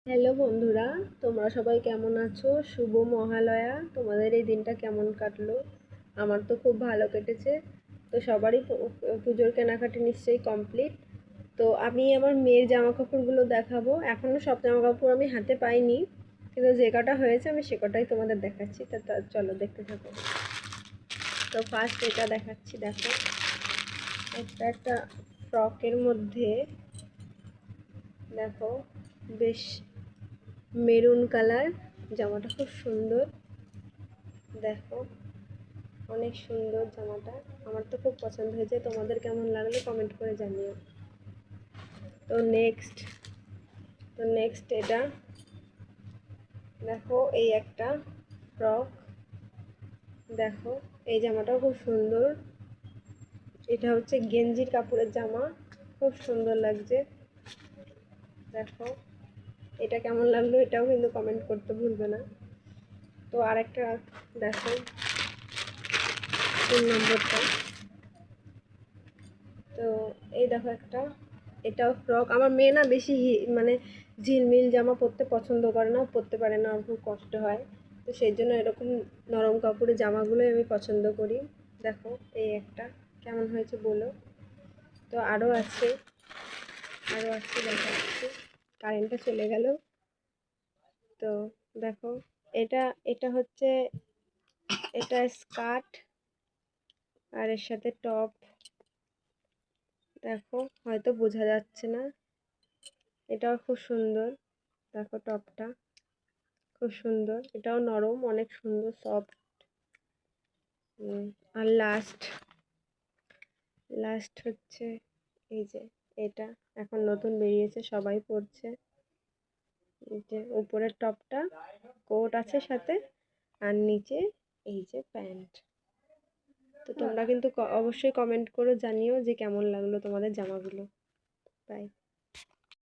Hello বন্ধুরা, তোমরা সবাই কেমন আছো? শুভ মহালয়া। তোমাদের এই দিনটা কেমন কাটলো? আমার তো খুব ভালো কেটেছে। তো সবারই পুজোর কেনাকাটি নিশ্চয়ই কমপ্লিট। তো আমি আমার মেয়ের জামা কাপড়গুলো দেখাবো। এখনও সব জামা কাপড় আমি হাতে পাইনি, কিন্তু যে কটা হয়েছে আমি সে কটাই তোমাদের দেখাচ্ছি। চলো দেখতে থাকো। তো ফার্স্ট এটা দেখাচ্ছি, দেখো একটা ফ্রকের মধ্যে, দেখো বেশ মেরুন কালার, জামাটা খুব সুন্দর। দেখো অনেক সুন্দর জামাটা, আমার তো খুব পছন্দ হয়েছে। তোমাদের কেমন লাগলো কমেন্ট করে জানিও। তো নেক্সট এটা দেখো, এই একটা ফ্রক। দেখো এই জামাটাও খুব সুন্দর। এটা হচ্ছে গেঞ্জির কাপড়ের জামা, খুব সুন্দর লাগছে। দেখো এটা কেমন লাগলো এটাও কিন্তু কমেন্ট করতে ভুলবে না। তো আরেকটা দেখো, 3 নম্বরটা। তো এই দেখো একটা, এটাও ফ্রক। আমার মেয়ে না বেশি মানে ঝিলমিল জামা পরতে পছন্দ করে না, পরতে পারে না, ওর খুব কষ্ট হয়। তো সেই জন্য এরকম নরম কাপড়ের জামাগুলোই আমি পছন্দ করি। দেখো এই একটা, কেমন হয়েছে বলো। তো আরও আছে দেখাচ্ছি। কারেন্টটা চলে গেল। তো দেখো এটা এটা হচ্ছে, এটা স্কার্ট আর এর সাথে টপ। দেখো হয়তো বোঝা যাচ্ছে না, এটাও খুব সুন্দর। দেখো টপটা খুব সুন্দর, এটাও নরম, অনেক সুন্দর, সফট। আর লাস্ট হচ্ছে এই যে এটা, এখন নতুন বেরিয়েছে, সবাই পরছে। এই যে উপরের টপটা, কোট আছে সাথে, আর নিচে এই যে প্যান্ট। তো তোমরা কিন্তু অবশ্যই কমেন্ট করে জানিও যে কেমন লাগলো তোমাদের জামাগুলো। বাই।